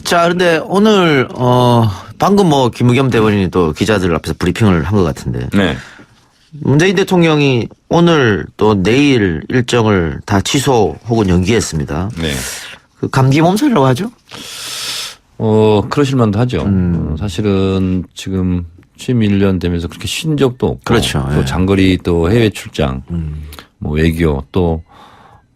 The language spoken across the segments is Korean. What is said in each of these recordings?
자, 그런데 오늘 방금 뭐 김의겸 대변인이 또 기자들 앞에서 브리핑을 한 것 같은데. 네. 문재인 대통령이 오늘 또 내일 일정을 다 취소 혹은 연기했습니다. 네. 그 감기 몸살이라고 하죠? 그러실 만도 하죠. 사실은 지금 취임 1년 되면서 그렇게 쉰 적도 없고. 그렇죠. 또 예. 장거리 또 해외 출장, 뭐 외교 또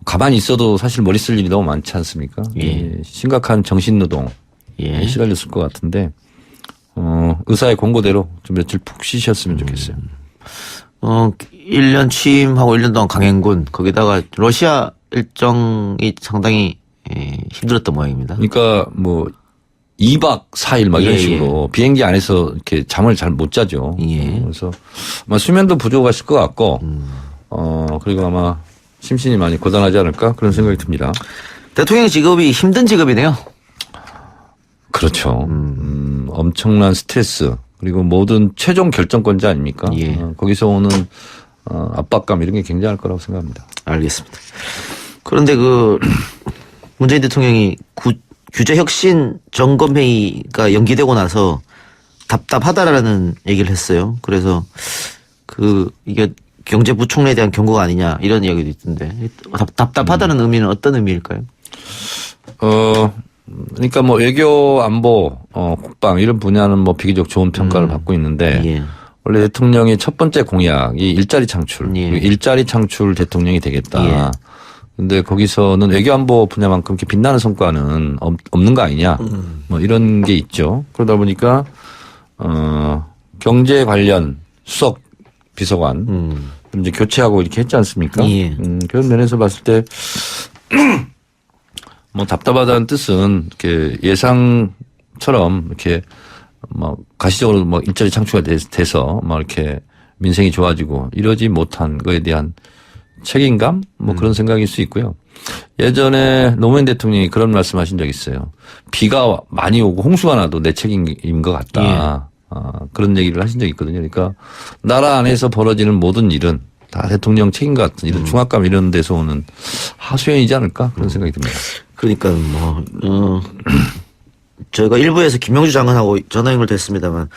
가만히 있어도 사실 머리 쓸 일이 너무 많지 않습니까? 예. 심각한 정신노동에 예. 시달렸을 것 같은데, 의사의 권고대로 좀 며칠 푹 쉬셨으면 좋겠어요. 1년 취임하고 1년 동안 강행군, 거기다가 러시아 일정이 상당히 힘들었던 모양입니다. 그러니까 뭐 2박 4일 막 이런 예, 식으로 비행기 안에서 이렇게 잠을 잘 못 자죠. 예. 그래서 아마 수면도 부족하실 것 같고, 그리고 아마 심신이 많이 고단하지 않을까 그런 생각이 듭니다. 대통령 직업이 힘든 직업이네요. 그렇죠. 엄청난 스트레스 그리고 모든 최종 결정권자 아닙니까? 예. 거기서 오는 압박감 이런 게 굉장할 거라고 생각합니다. 알겠습니다. 그런데 그 문재인 대통령이 규제혁신 점검회의가 연기되고 나서 답답하다라는 얘기를 했어요. 그래서 이게 경제부총리에 대한 경고가 아니냐 이런 이야기도 있던데 답답하다는 의미는 어떤 의미일까요? 그러니까 뭐 외교 안보 국방 이런 분야는 뭐 비교적 좋은 평가를 받고 있는데 예. 원래 대통령의 첫 번째 공약이 일자리 창출, 예. 일자리 창출 대통령이 되겠다. 예. 근데 거기서는 외교안보 분야만큼 이렇게 빛나는 성과는 없는 거 아니냐. 뭐 이런 게 있죠. 그러다 보니까 경제 관련 수석 비서관 이제 교체하고 이렇게 했지 않습니까? 예. 그런 면에서 봤을 때 뭐 답답하다는 뜻은 이렇게 예상처럼 이렇게 뭐 가시적으로 뭐 일자리 창출가 돼서 뭐 이렇게 민생이 좋아지고 이러지 못한 거에 대한 책임감 뭐 그런 생각일 수 있고요. 예전에 노무현 대통령이 그런 말씀하신 적이 있어요. 비가 많이 오고 홍수가 나도 내 책임인 것 같다. 그런 얘기를 하신 적이 있거든요. 그러니까 나라 안에서 벌어지는 모든 일은 다 대통령 책임 같은 이런 중압감 이런 데서 오는 하소연이지 않을까 그런 생각이 듭니다. 그러니까 저희가 일부에서 김명주 장관하고 전화 연결됐습니다만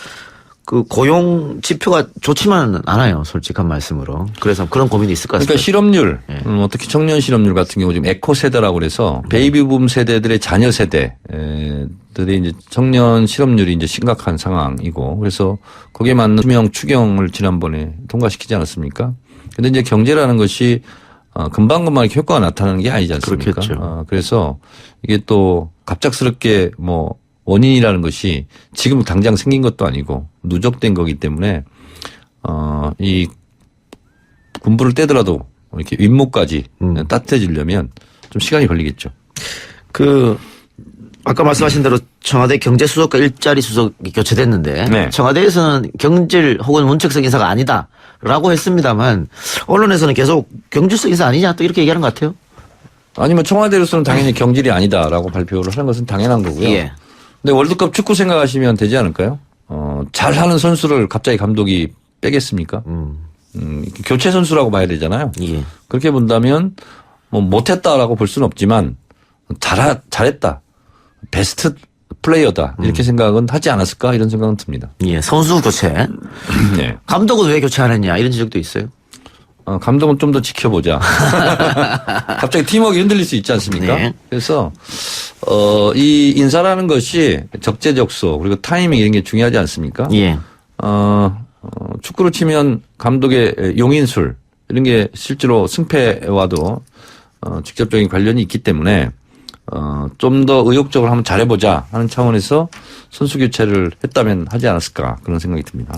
그 고용 지표가 좋지만은 않아요. 솔직한 말씀으로. 그래서 그런 고민이 있을 것 같습니다. 그러니까 실업률, 특히 청년 실업률 같은 경우 지금 에코 세대라고 그래서 베이비붐 세대들의 자녀 세대들이 이제 청년 실업률이 이제 심각한 상황이고 그래서 거기에 맞는 수명 추경을 지난번에 통과시키지 않았습니까? 근데 이제 경제라는 것이 금방금방 이렇게 효과가 나타나는 게 아니지 않습니까? 그렇겠죠. 그래서 이게 또 갑작스럽게 뭐 원인이라는 것이 지금 당장 생긴 것도 아니고 누적된 거기 때문에 이 군부를 떼더라도 이렇게 윗목까지 따뜻해지려면 좀 시간이 걸리겠죠. 아까 말씀하신 대로 청와대 경제수석과 일자리 수석이 교체됐는데 네. 청와대에서는 경질 혹은 문책성 인사가 아니다라고 했습니다만 언론에서는 계속 경질성 인사 아니냐 또 이렇게 얘기하는 것 같아요. 아니면 청와대로서는 당연히 경질이 아니다라고 발표를 하는 것은 당연한 거고요. 예. 근데 월드컵 축구 생각하시면 되지 않을까요? 잘하는 선수를 갑자기 감독이 빼겠습니까? 교체 선수라고 봐야 되잖아요. 예. 그렇게 본다면 뭐 못했다라고 볼 수는 없지만 잘했다. 베스트 플레이어다. 이렇게 생각은 하지 않았을까 이런 생각은 듭니다. 예. 선수 교체. 네. 감독은 왜 교체 안 했냐 이런 지적도 있어요. 감독은 좀 더 지켜보자. 갑자기 팀워크가 흔들릴 수 있지 않습니까? 네. 그래서 이 인사라는 것이 적재적소 그리고 타이밍 이런 게 중요하지 않습니까? 예. 축구로 치면 감독의 용인술 이런 게 실제로 승패와도 직접적인 관련이 있기 때문에 좀 더 의욕적으로 한번 잘해보자 하는 차원에서 선수 교체를 했다면 하지 않았을까 그런 생각이 듭니다.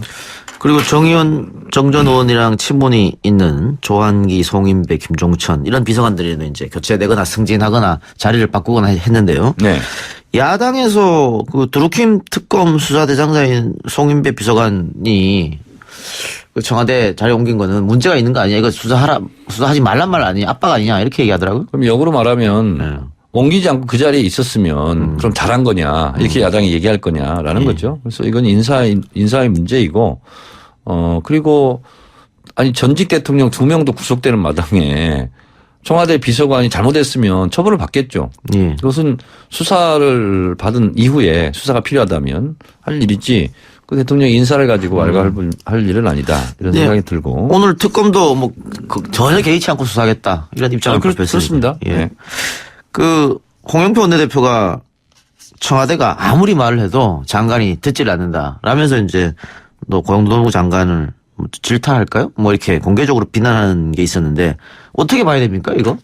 그리고 정의원, 정전 의원이랑 친분이 있는 조한기, 송인배, 김종천 이런 비서관들에는 이제 교체되거나 승진하거나 자리를 바꾸거나 했는데요. 네. 야당에서 그 드루킴 특검 수사대장자인 송인배 비서관이 그 청와대 자리 옮긴 거는 문제가 있는 거 아니야? 이거 수사하지 말란 말 아니냐? 압박 아니냐? 이렇게 얘기하더라고요. 그럼 역으로 말하면 네. 옮기지 않고 그 자리에 있었으면 그럼 잘한 거냐 이렇게 야당이 얘기할 거냐라는 거죠. 그래서 이건 인사의 문제이고 그리고 아니 전직 대통령 2명도 구속되는 마당에 청와대 비서관이 잘못했으면 처벌을 받겠죠. 예. 그것은 수사를 받은 이후에 수사가 필요하다면 할 일이지 그 대통령 인사를 가지고 왈가왈부할 일은 아니다. 이런 네. 생각이 들고. 오늘 특검도 뭐 전혀 개의치 않고 수사하겠다 이런 입장을 발표했습니다. 그렇습니다. 예. 네. 그 홍영표 원내대표가 청와대가 아무리 말을 해도 장관이 듣질 않는다. 라면서 이제 너 고용노동부 장관을 뭐 질타할까요? 뭐 이렇게 공개적으로 비난하는 게 있었는데 어떻게 봐야 됩니까 이거?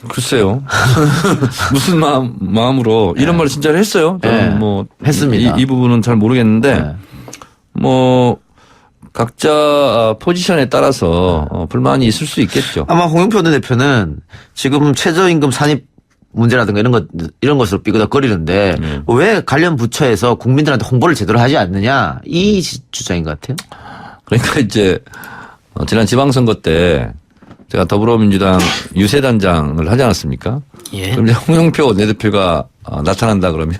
글쎄요. 무슨 마음으로 이런 말을 진짜로 했어요. 저는 네. 뭐 했습니다. 이 부분은 잘 모르겠는데 네. 뭐 각자 포지션에 따라서 불만이 있을 수 있겠죠. 아마 홍영표 원내대표는 지금 최저임금 산입 문제라든가 이런 것으로 삐그덕거리는데 왜 관련 부처에서 국민들한테 홍보를 제대로 하지 않느냐 이 주장인 것 같아요. 그러니까 이제 지난 지방선거 때 제가 더불어민주당 유세단장을 하지 않았습니까? 예. 그럼 이제 홍영표 원내대표가 나타난다 그러면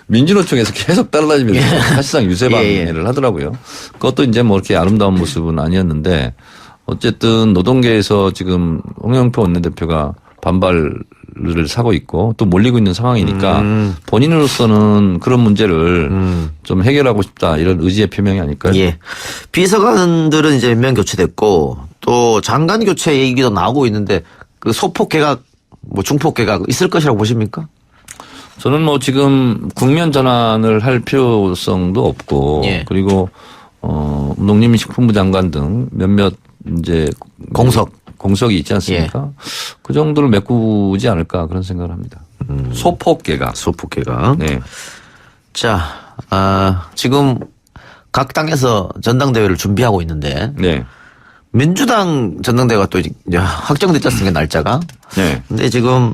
민주노총에서 계속 따라다니면서 사실상 유세방해를 하더라고요. 그것도 이제 뭐 이렇게 아름다운 모습은 아니었는데 어쨌든 노동계에서 지금 홍영표 원내대표가 반발을 사고 있고 또 몰리고 있는 상황이니까 본인으로서는 그런 문제를 좀 해결하고 싶다 이런 의지의 표명이 아닐까요? 예. 비서관들은 이제 몇 명 교체됐고 또 장관 교체 얘기도 나오고 있는데 그 소폭 개각 뭐 중폭 개각 있을 것이라고 보십니까? 저는 뭐 지금 국면 전환을 할 필요성도 없고 예. 그리고 농림식품부 장관 등 몇몇 이제 공석이 있지 않습니까? 그 정도를 메꾸지 않을까 그런 생각을 합니다. 소폭 개각. 소폭 개각. 네. 자, 지금 각 당에서 전당대회를 준비하고 있는데 네. 민주당 전당대회가 또 이제 확정됐지 않습니까 날짜가? 네. 근데 지금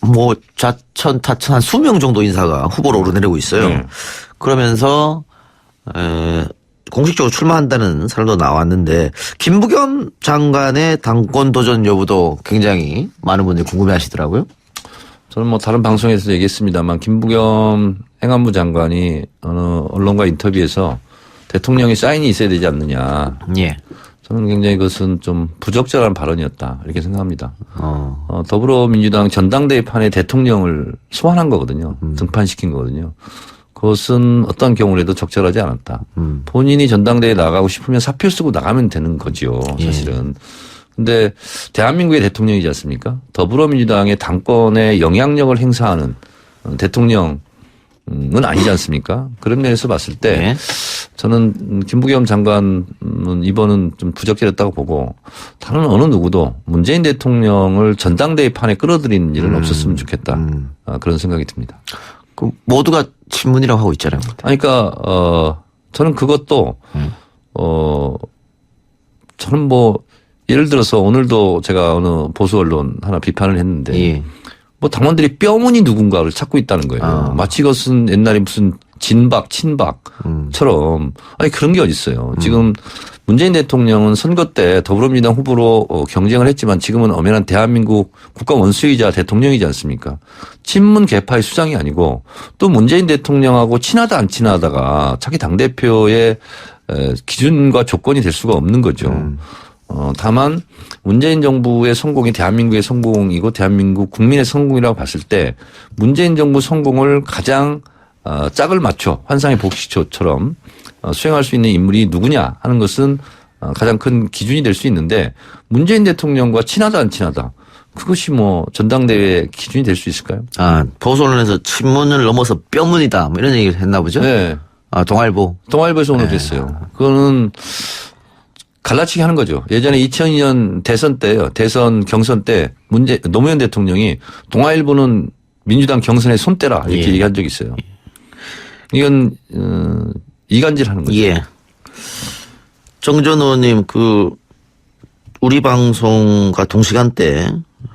뭐 좌천 타천 한 20명 정도 인사가 후보로 오르내리고 있어요. 네. 그러면서 공식적으로 출마한다는 사람도 나왔는데 김부겸 장관의 당권 도전 여부도 굉장히 많은 분들이 궁금해하시더라고요. 저는 뭐 다른 방송에서 얘기했습니다만 김부겸 행안부 장관이 어느 언론과 인터뷰에서 대통령이 사인이 있어야 되지 않느냐. 예. 저는 굉장히 그것은 좀 부적절한 발언이었다 이렇게 생각합니다. 더불어민주당 전당대회판에 대통령을 소환한 거거든요. 등판시킨 거거든요. 그것은 어떤 경우라도 적절하지 않았다. 본인이 전당대회에 나가고 싶으면 사표 쓰고 나가면 되는 거지요. 사실은. 근데 대한민국의 대통령이지 않습니까? 더불어민주당의 당권에 영향력을 행사하는 대통령은 아니지 않습니까? 그런 면에서 봤을 때 네. 저는 김부겸 장관은 이번은 좀 부적절했다고 보고 다른 어느 누구도 문재인 대통령을 전당대회 판에 끌어들이는 일은 없었으면 좋겠다. 그런 생각이 듭니다. 그 모두가 친문이라고 하고 있잖아요. 그러니까 저는 그것도 저는 뭐 예를 들어서 오늘도 제가 어느 보수 언론 하나 비판을 했는데 예. 뭐 당원들이 뼈무늬 누군가를 찾고 있다는 거예요. 마치 그것은 옛날에 무슨 진박, 친박처럼 아니 그런 게 어디 있어요. 지금 문재인 대통령은 선거 때 더불어민주당 후보로 경쟁을 했지만 지금은 엄연한 대한민국 국가 원수이자 대통령이지 않습니까? 친문 계파의 수장이 아니고 또 문재인 대통령하고 친하다 안 친하다가 자기 당대표의 기준과 조건이 될 수가 없는 거죠. 다만 문재인 정부의 성공이 대한민국의 성공이고 대한민국 국민의 성공이라고 봤을 때 문재인 정부 성공을 가장 짝을 맞춰 환상의 복식초처럼 수행할 수 있는 인물이 누구냐 하는 것은 가장 큰 기준이 될 수 있는데 문재인 대통령과 친하다 안 친하다 그것이 뭐 전당대회 기준이 될 수 있을까요? 보수 언론에서 친문을 넘어서 뼈문이다 뭐 이런 얘기를 했나 보죠? 네. 동아일보에서 오늘 됐어요. 그거는 갈라치기 하는 거죠. 예전에 2002년 대선 때요. 대선 경선 때 노무현 대통령이 동아일보는 민주당 경선에 손대라 이렇게 얘기한 적이 있어요. 이건 이간질하는 거죠. 예. 정전 의원님 우리 방송과 동시간대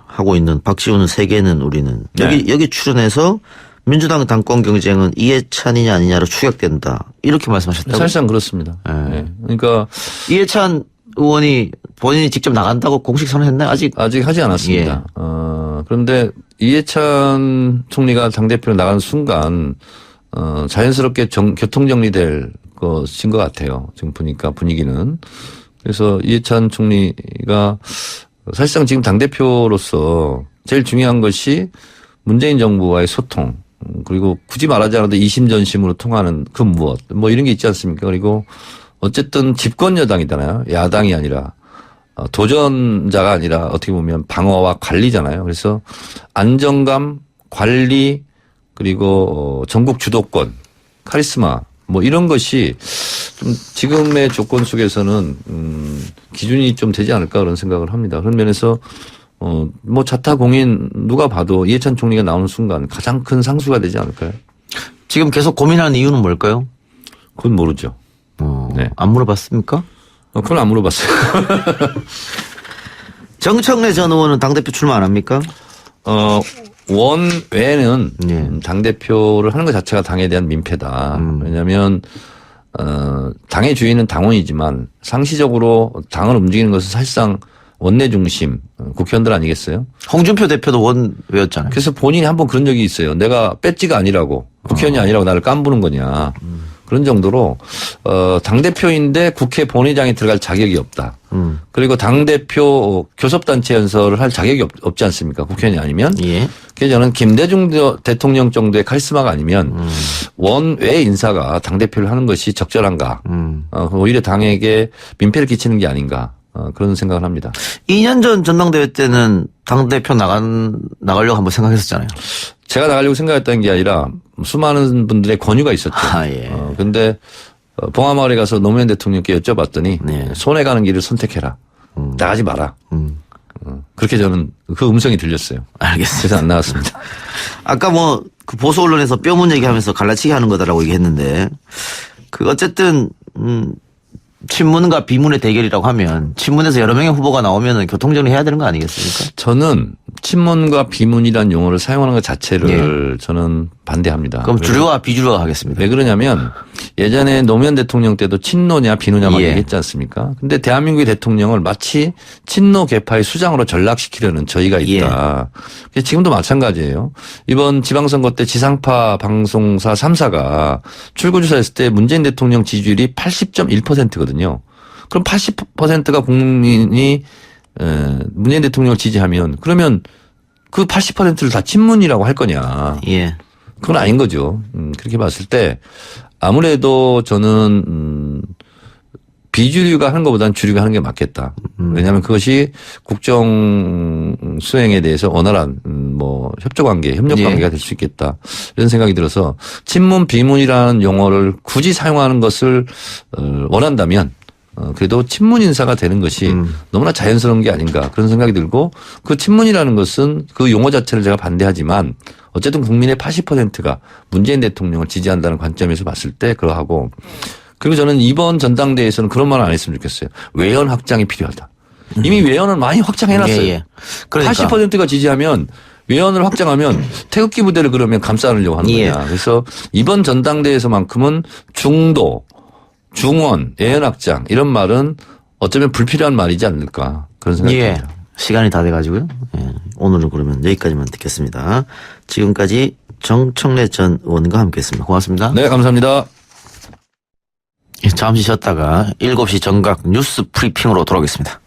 하고 있는 박지훈은 세계는 우리는 여기 출연해서 민주당 당권 경쟁은 이해찬이냐 아니냐로 추격된다. 이렇게 말씀하셨다고요? 사실상 그렇습니다. 네. 그러니까 이해찬 의원이 본인이 직접 나간다고 공식 선언했나요? 아직 하지 않았습니다. 그런데 이해찬 총리가 당대표로 나가는 순간 자연스럽게 교통 정리될 것인 것 같아요. 지금 보니까 분위기는. 그래서 이해찬 총리가 사실상 지금 당대표로서 제일 중요한 것이 문재인 정부와의 소통, 그리고 굳이 말하지 않아도 이심전심으로 통하는 그 무엇, 뭐 이런 게 있지 않습니까? 그리고 어쨌든 집권 여당이잖아요. 야당이 아니라. 도전자가 아니라 어떻게 보면 방어와 관리잖아요. 그래서 안정감, 관리, 그리고 전국 주도권, 카리스마 뭐 이런 것이 좀 지금의 조건 속에서는 기준이 좀 되지 않을까 그런 생각을 합니다. 그런 면에서 뭐 자타공인 누가 봐도 이해찬 총리가 나오는 순간 가장 큰 상수가 되지 않을까요? 지금 계속 고민하는 이유는 뭘까요? 그건 모르죠. 네. 안 물어봤습니까? 그건 안 물어봤어요. 정청래 전 의원은 당대표 출마 안 합니까? 원 외에는 예. 당대표를 하는 것 자체가 당에 대한 민폐다. 왜냐하면 당의 주인은 당원이지만 상시적으로 당을 움직이는 것은 사실상 원내 중심 국회의원들 아니겠어요? 홍준표 대표도 원외였잖아요. 그래서 본인이 한번 그런 적이 있어요. 내가 배지가 아니라고 국회의원이 아니라고 나를 깐부는 거냐. 그런 정도로 당대표인데 국회 본회의장에 들어갈 자격이 없다. 그리고 당대표 교섭단체 연설을 할 자격이 없지 않습니까? 국회의원이 아니면. 예. 그래서 저는 김대중 대통령 정도의 카리스마가 아니면 원외 인사가 당대표를 하는 것이 적절한가. 오히려 당에게 민폐를 끼치는 게 아닌가. 그런 생각을 합니다. 2년 전 전당대회 때는 당대표 나가려고 한번 생각했었잖아요. 제가 나가려고 생각했던 게 아니라 수많은 분들의 권유가 있었죠. 예. 근데 봉화마을에 가서 노무현 대통령께 여쭤봤더니 네. 손해 가는 길을 선택해라. 나가지 마라. 그렇게 저는 그 음성이 들렸어요. 알겠습니다. 그래서 안 나갔습니다. 아까 뭐 그 보수 언론에서 뼈문 얘기하면서 갈라치기 하는 거다라고 얘기했는데 그 어쨌든 친문과 비문의 대결이라고 하면 친문에서 여러 명의 후보가 나오면 교통정리 해야 되는 거 아니겠습니까? 저는 친문과 비문이라는 용어를 사용하는 것 자체를 저는 반대합니다. 그럼 주류와 비주류가 하겠습니다. 왜 그러냐면 예전에 노무현 대통령 때도 친노냐 비노냐 막 예. 얘기했지 않습니까? 근데 대한민국의 대통령을 마치 친노 계파의 수장으로 전락시키려는 저희가 있다. 그래서 지금도 마찬가지예요. 이번 지방선거 때 지상파 방송사 3사가 출구조사했을 때 문재인 대통령 지지율이 80.1%거든요. 그럼 80%가 국민이 문재인 대통령을 지지하면 그러면 그 80%를 다 친문이라고 할 거냐. 예. 그건 아닌 거죠. 그렇게 봤을 때 아무래도 저는 비주류가 하는 것보다는 주류가 하는 게 맞겠다. 왜냐하면 그것이 국정 수행에 대해서 원활한 뭐 협조관계, 협력관계가 될 수 있겠다. 이런 생각이 들어서 친문, 비문이라는 용어를 굳이 사용하는 것을 원한다면 그래도 친문 인사가 되는 것이 너무나 자연스러운 게 아닌가 그런 생각이 들고 그 친문이라는 것은 그 용어 자체를 제가 반대하지만 어쨌든 국민의 80%가 문재인 대통령을 지지한다는 관점에서 봤을 때 그러하고 그리고 저는 이번 전당대회에서는 그런 말을 안 했으면 좋겠어요. 외연 확장이 필요하다. 이미 외연을 많이 확장해놨어요. 예. 그러니까 80%가 지지하면 외연을 확장하면 태극기 부대를 그러면 감싸 안으려고 하는 거냐. 그래서 이번 전당대회에서만큼은 중도 중원, 예연확장 이런 말은 어쩌면 불필요한 말이지 않을까 그런 생각이 듭니다. 시간이 다 돼가지고요. 예. 오늘은 그러면 여기까지만 듣겠습니다. 지금까지 정청래 전 의원과 함께했습니다. 고맙습니다. 네, 감사합니다. 잠시 쉬었다가 7시 정각 뉴스 브리핑으로 돌아오겠습니다.